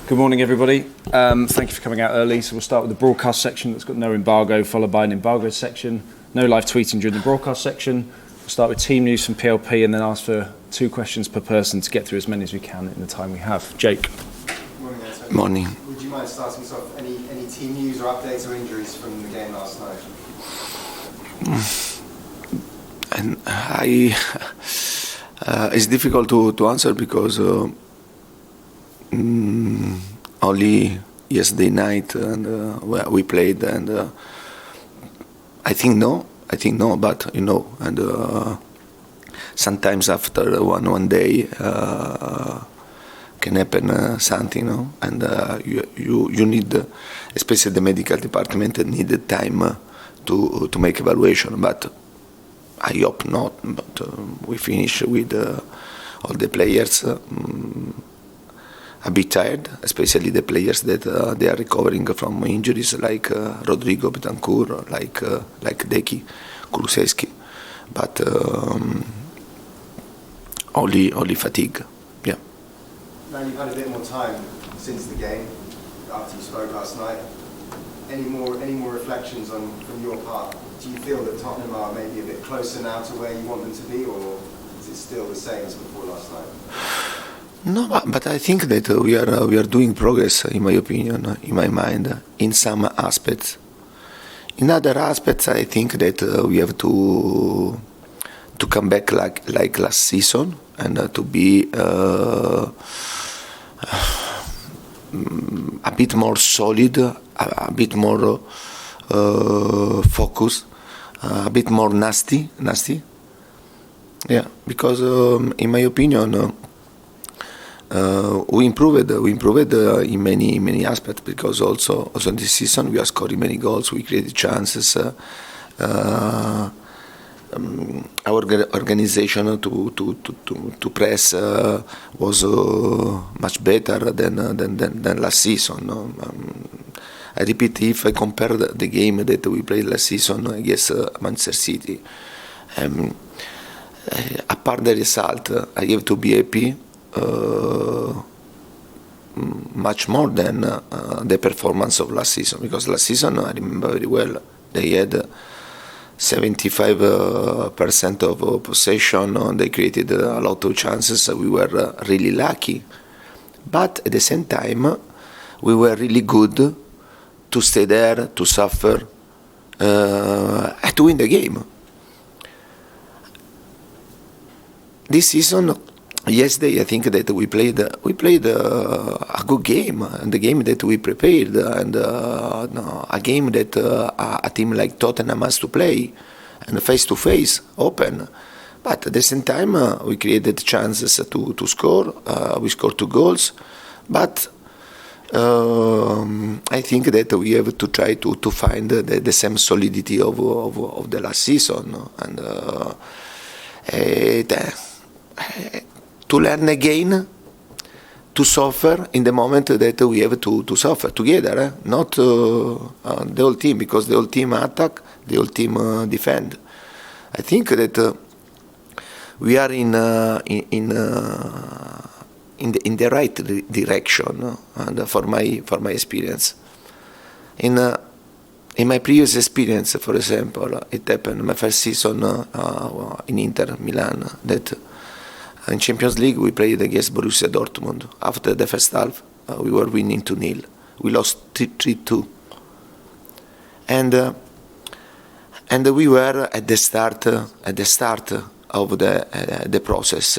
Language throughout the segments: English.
Good morning, everybody. Thank you for coming out early. So we'll start with the broadcast section that's got no embargo, followed by an embargo section. No live tweeting during the broadcast section. We'll start with team news from PLP and then ask for 2 questions per person to get through as many as we can in the time we have. Jake. Morning, Antonio. Morning. Would you mind starting us off? Any team news or updates or injuries from the game last night? And it's difficult to answer because only yesterday night and we played and I think no, but and sometimes after one day can happen something, and you need, especially the medical department, need time to make evaluation, but I hope not. But we finish with all the players a bit tired, especially the players that they are recovering from injuries, like Rodrigo Betancourt, like Deki, Kulusevski, but only fatigue. Yeah. Now you've had a bit more time since the game after you spoke last night. Any more reflections from your part? Do you feel that Tottenham are maybe a bit closer now to where you want them to be, or is it still the same as before last night? No, but I think that we are doing progress, in my opinion, in my mind, in some aspects. In other aspects, I think that we have to come back like last season and to be a bit more solid, a bit more focused, a bit more nasty. Yeah, because in my opinion. We improved in many aspects, because also in this season we are scoring many goals, we created chances. Our organization to press was much better than last season. I repeat, if I compare the game that we played last season against Manchester City, apart the result, I have to be happy. Much more than the performance of last season, because last season I remember very well they had 75% of possession, they created a lot of chances, we were really lucky, but at the same time we were really good to stay there, to suffer, and to win the game. This season, yesterday, I think that we played a good game, and the game that we prepared, and a game that a team like Tottenham has to play, and face to face, open. But at the same time, we created chances to score. We scored 2 goals, but I think that we have to try to find the same solidity of the last season, and to learn again to suffer in the moment that we have to suffer together, not the whole team, because the whole team attack, the whole team defend. I think that we are in the right direction, and for my experience. In my previous experience, for example, it happened in my first season in Inter Milan that. In Champions League, we played against Borussia Dortmund. After the first half, we were winning 2-0. We lost 3-2. And we were at the start of the process.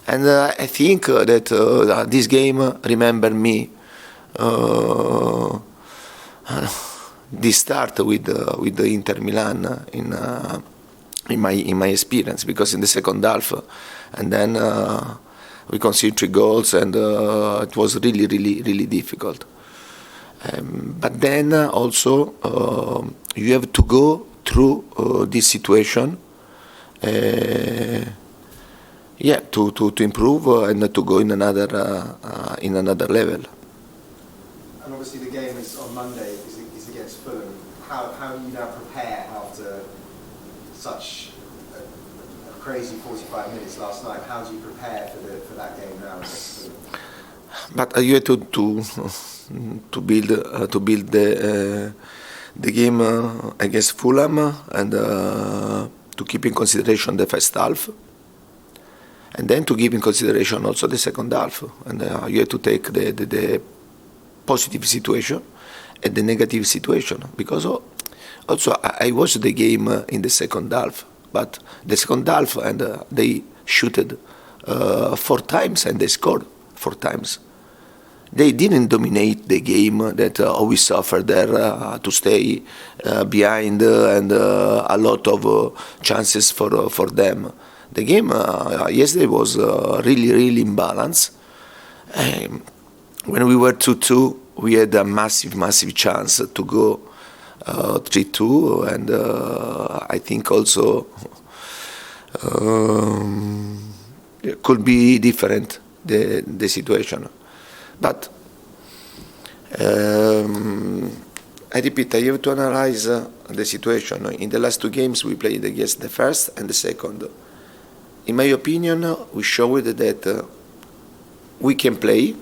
And I think that this game remember me this start with the Inter Milan in my experience, because in the second half, and then we conceded 3 goals, and it was really difficult. But then also you have to go through this situation, to improve and to go in another level. And obviously the game is on Monday. Is against Fulham. How do you now prepare after such a crazy 45 minutes last night? How do you prepare for that game now? but you have to build the game against Fulham and to keep in consideration the first half, and then to give in consideration also the second half, and you have to take the positive situation and the negative situation, because also I watched the game in the second half, but the second half and they shooted 4 times and they scored 4 times. They didn't dominate the game that we suffered there to stay behind and a lot of chances for them. The game yesterday was really imbalanced. When we were 2-2, we had a massive chance to go 3-2, and I think also it could be different the situation. But I repeat, I have to analyze the situation. In the last 2 games, we played against the first and the second. In my opinion, we showed that we can play,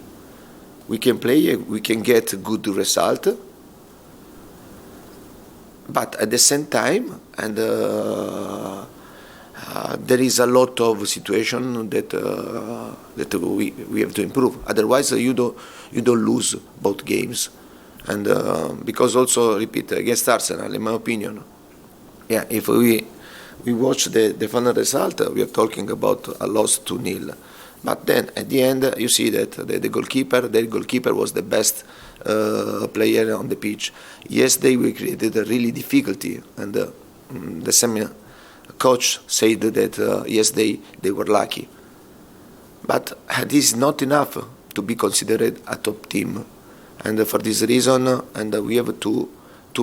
we can get a good result. But at the same time, and there is a lot of situation that we have to improve. Otherwise, you don't lose both games, and because also repeat against Arsenal, in my opinion, if we watch the final result, we are talking about a loss 2-0. But then at the end, you see that the goalkeeper was the best player on the pitch. Yesterday we created a really difficulty, and the same coach said that yesterday they were lucky. But this is not enough to be considered a top team, and for this reason, and we have to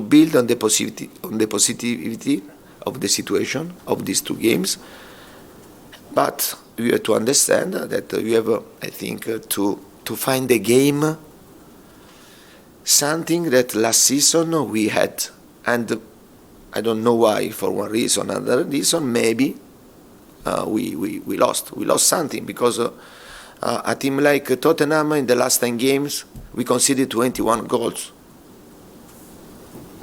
build on the positivity of the situation of these 2 games. But we have to understand that we have, I think, to find the game something that last season we had, and I don't know why, for one reason or another reason, maybe we lost something, because a team like Tottenham in the last 10 games we conceded 21 goals.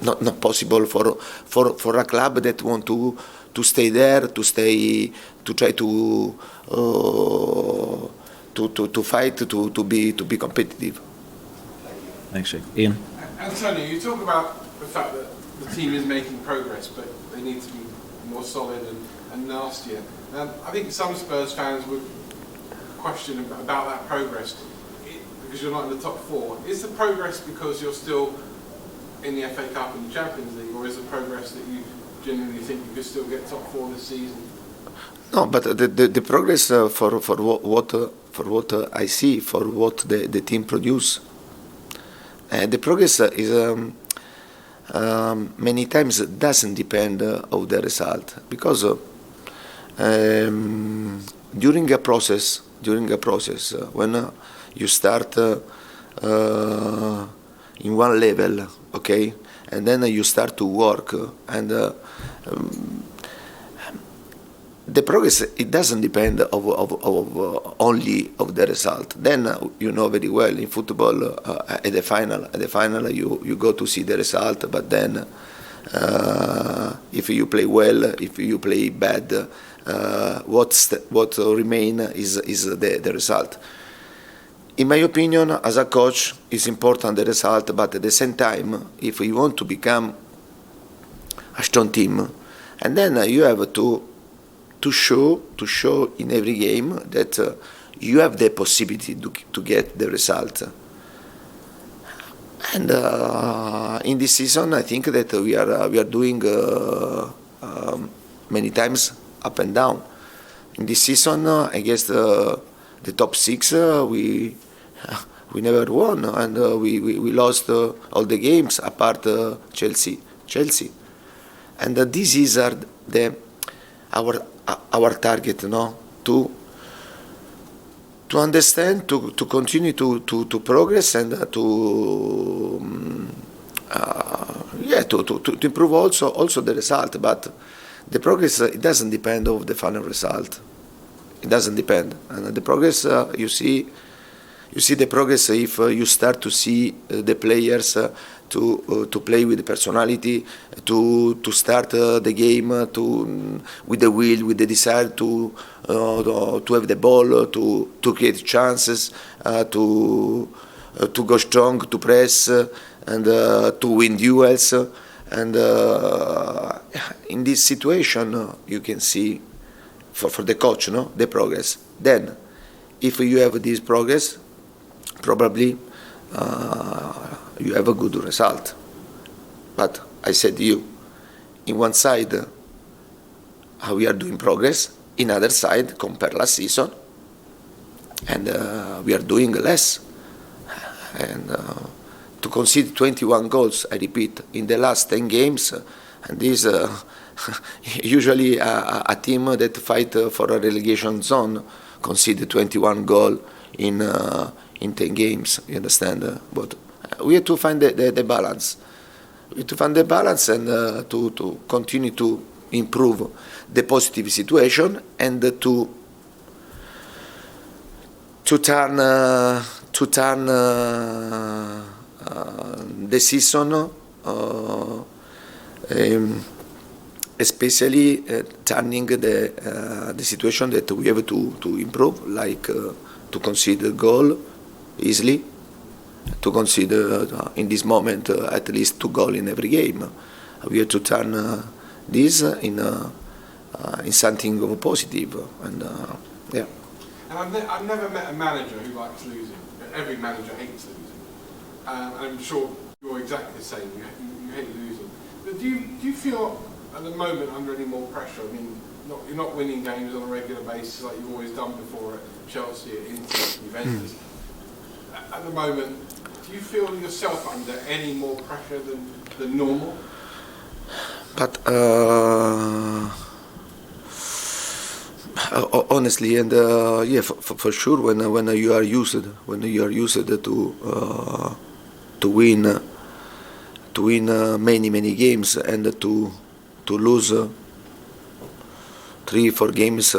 Not possible for a club that want to stay there, to try to fight, to be competitive. Thanks, Jake. Ian? Antonio, you talk about the fact that the team is making progress, but they need to be more solid and nastier. I think some Spurs fans would question about that progress, because you're not in the top 4. Is the progress because you're still in the FA Cup and the Champions League, or is the progress that you genuinely think you could still get top 4 this season? No, but the progress for what I see, for what the team produce, the progress is many times doesn't depend on the result, because during a process when you start in one level, okay, and then you start to work, and the progress, it doesn't depend only of the result. Then you know very well in football, at the final you go to see the result, but then if you play well, if you play bad, what remain is the result. In my opinion, as a coach, it's important the result, but at the same time, if you want to become a strong team, and then you have to show in every game that you have the possibility to get the result. And in this season, I think that we are doing many times up and down. In this season, I guess the top 6 we never won, and we lost all the games apart Chelsea, and this is our target, no? To understand, to continue to progress, and to improve also the result. But the progress, it doesn't depend on the final result. It doesn't depend, and the progress you see you see the progress if you start to see the players to play with the personality, to start the game with the will, with the desire to have the ball, to create chances, to go strong, to press, and to win duels. And in this situation, you can see for the coach, the progress. Then, if you have this progress, probably you have a good result. But I said to you, in one side, how we are doing progress, in other side, compare last season, and we are doing less. And to concede 21 goals, I repeat, in the last 10 games, and this usually a team that fight for a relegation zone concede 21 goals in 10 games, you understand? But we have to find the balance. We have to find the balance and to continue to improve the positive situation and to turn the season, especially turning the situation that we have to improve, like to concede a goal easily, to consider in this moment at least 2 goals in every game. We have to turn this in something positive, and yeah. And I've never met a manager who likes losing. Every manager hates losing. And I'm sure you're exactly the same. You hate losing. But do you feel at the moment under any more pressure? I mean, you're not winning games on a regular basis like you've always done before at Chelsea, at Inter, Juventus. At the moment, do you feel yourself under any more pressure than normal? But honestly, and yeah, for sure, when you are used to win many games and to lose 3-4 games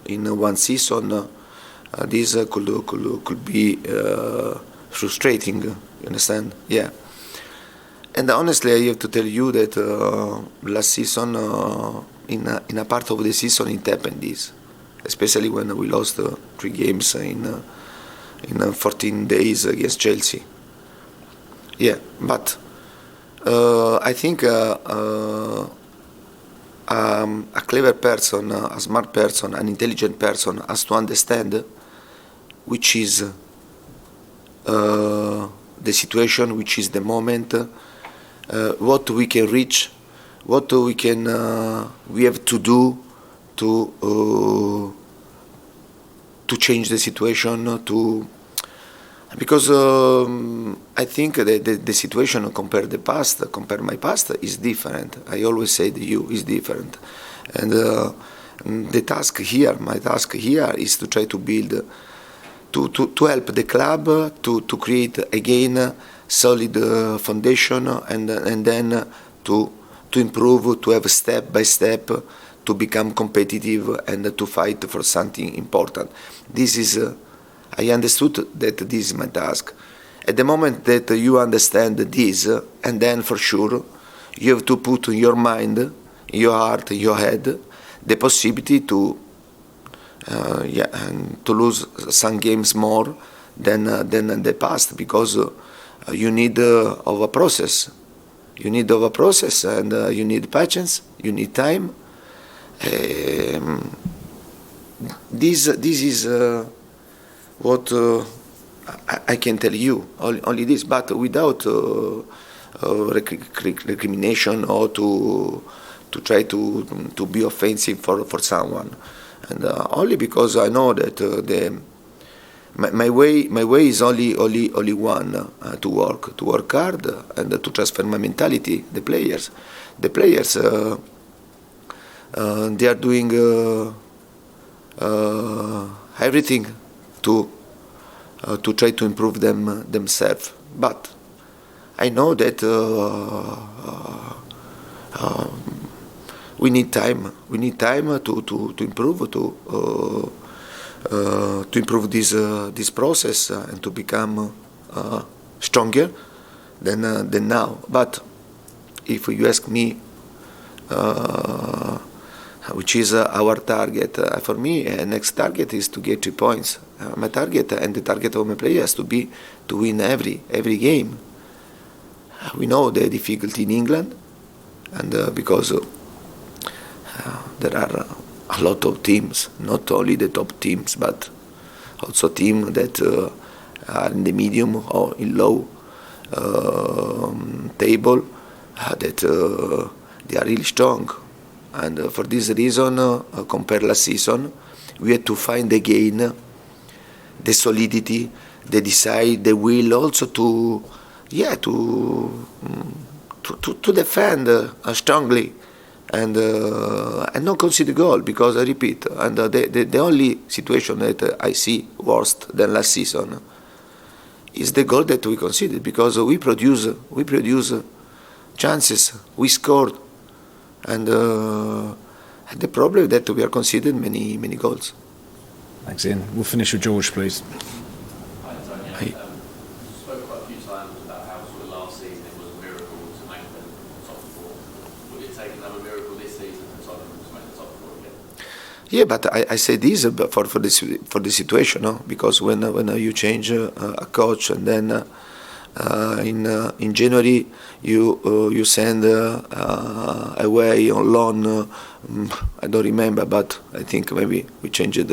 in one season, this could be frustrating. You understand? Yeah. And honestly, I have to tell you that last season, in a part of the season, it happened this, especially when we lost 3 games in 14 days against Chelsea. Yeah, but I think a clever person, a smart person, an intelligent person has to understand which is the situation, which is the moment, what we can reach, what we have to do to change the situation, because I think the situation compare my past is different. I always say to you is different, and my task here is to try to build, to help the club to create again solid foundation, and then to improve, to have step by step to become competitive and to fight for something important. This is I understood that this is my task. At the moment that you understand this, and then for sure you have to put in your mind, in your heart, in your head, the possibility to lose some games more than the past, because you need of a process. You need of a process, and you need patience. You need time. This is what I can tell you. Only this, but without recrimination or to try to be offensive for someone, and only because I know that my way is only one, to work hard and to transfer my mentality. The players, they are doing everything to try to improve themselves. But I know that we need time. We need time to improve, this process and to become stronger than now. But if you ask me, which is our target, for me, next target is to get 3 points. My target and the target of my player has to be to win every game. We know the difficulty in England, and because there are a lot of teams, not only the top teams, but also teams that are in the medium or in low table, that they are really strong. And for this reason, compared last season, we had to find again the solidity, the desire, the will also to defend strongly and not concede goal, because I repeat, and the only situation that I see worse than last season is the goal that we conceded, because we produce chances, we scored, and the problem is that we are conceding many goals. Thanks, Ian. We'll finish with George, please. Hi, Antonio. Hi. Spoke quite a few times about how sort of last season it was a miracle to make the top four. Would it take another miracle this season for Tottenham to make the top four again? Yeah, but I say this for the situation, no? Because when you change a coach and then in January you send away on loan. I don't remember, but I think maybe we changed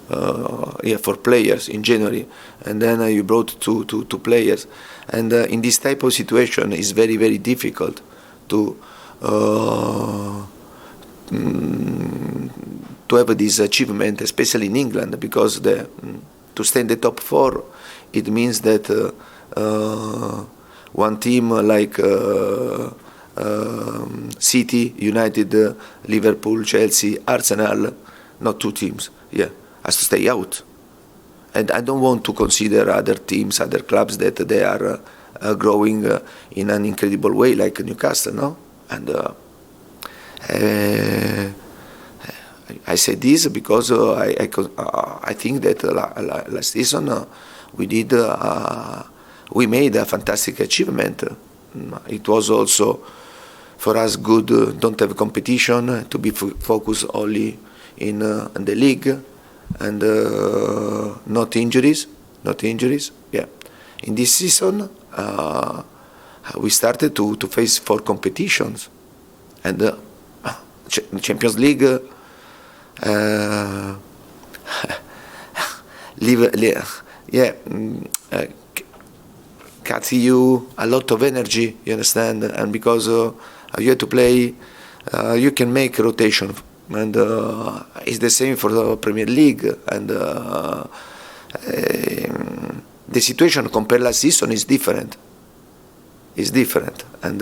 for players in January, and then you brought two players, and in this type of situation it's very, very difficult to have this achievement, especially in England, because to stay in the top four, it means that one team like City, United, Liverpool, Chelsea, Arsenal, not 2 teams, has to stay out. And I don't want to consider other teams, other clubs that they are growing in an incredible way, like Newcastle, no? And I say this because I think that last season we made a fantastic achievement. It was also for us good. Don't have competition, to be focused only in the league, and not injuries. Yeah. In this season, we started to face 4 competitions, and Champions League. Cuts you a lot of energy, you understand, and because you have to play, you can make rotation, and it's the same for the Premier League, and the situation compared last season is different. And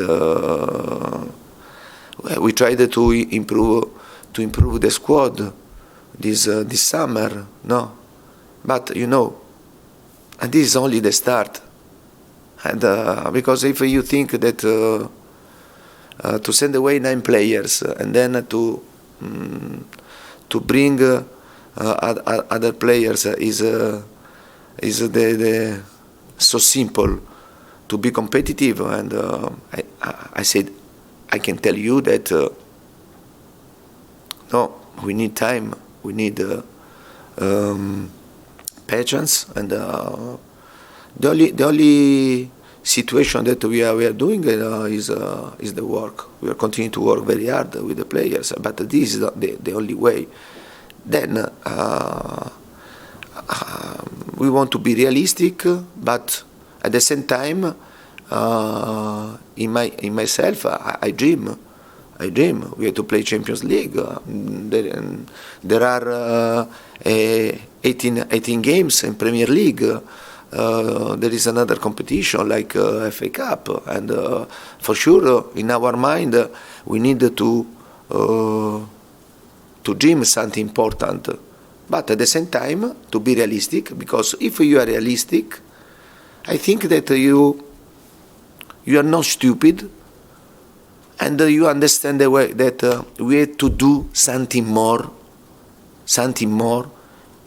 we tried to improve the squad this summer, no, but and this is only the start. And because if you think that to send away 9 players and then to bring other players is the so simple to be competitive, and I said I can tell you that no, we need time, we need patience, and the only situation that we are doing is the work. We are continuing to work very hard with the players, but this is not the only way. Then we want to be realistic, but at the same time, in myself, I dream. We have to play Champions League. There are 18 games in Premier League. There is another competition like FA Cup, and for sure, in our mind, we need to dream something important, but at the same time to be realistic. Because if you are realistic, I think that you are not stupid, and you understand the way that we have to do something more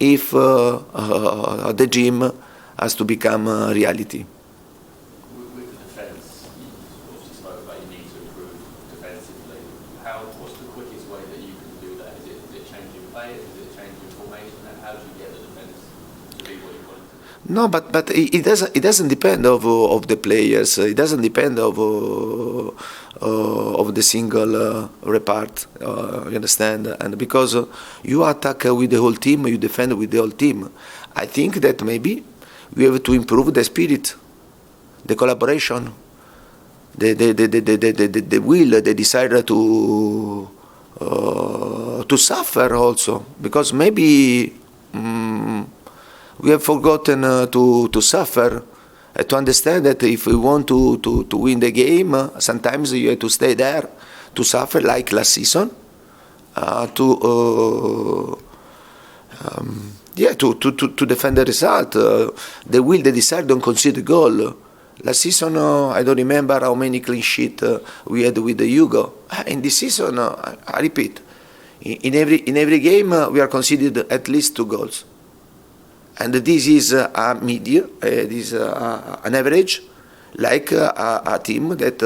if the dream has to become a reality. With the defence, you obviously spoke about you need to improve defensively. What's the quickest way that you can do that? Is it changing players? Is it changing formation? How do you get the defence to be what you want it to be? No, but it doesn't depend of the players. It doesn't depend of the single repart. You understand? And because you attack with the whole team, you defend with the whole team. I think that maybe we have to improve the spirit, the collaboration, the will, the desire to suffer also, because maybe we have forgotten to suffer, to understand that if we want to win the game, sometimes you have to stay there, to suffer like last season, to defend the result, the will, the desire, don't concede goal. Last season, I don't remember how many clean sheets we had with the Hugo. In this season, I repeat, in every game we are conceded at least 2 goals. And this is a median, this is an average, like a team that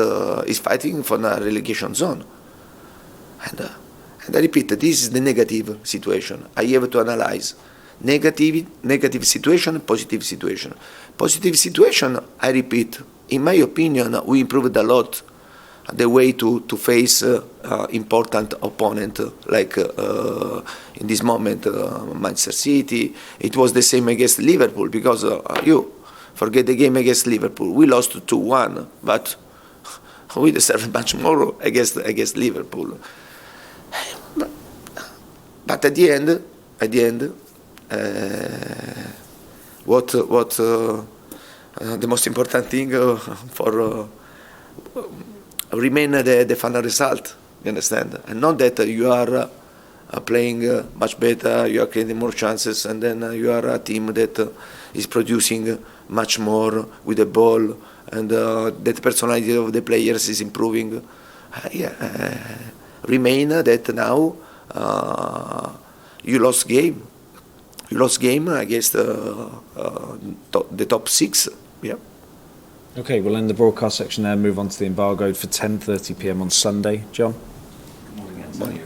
is fighting for a relegation zone. And I repeat, this is the negative situation. I have to analyze negative situation, positive situation. Positive situation, I repeat, in my opinion, we improved a lot the way to face important opponent, like in this moment Manchester City. It was the same against Liverpool, because you forget the game against Liverpool. We lost 2-1, but we deserve much more against Liverpool. But at the end, what the most important thing for remain the final result, you understand? And not that you are playing much better, you are creating more chances, and then you are a team that is producing much more with the ball, and that personality of the players is improving. Remain that now you lost game. You lost game against the top 6. Yeah. Okay, we'll end the broadcast section there and move on to the embargoed for 10:30 p.m. on Sunday. John? Good morning, Antonio.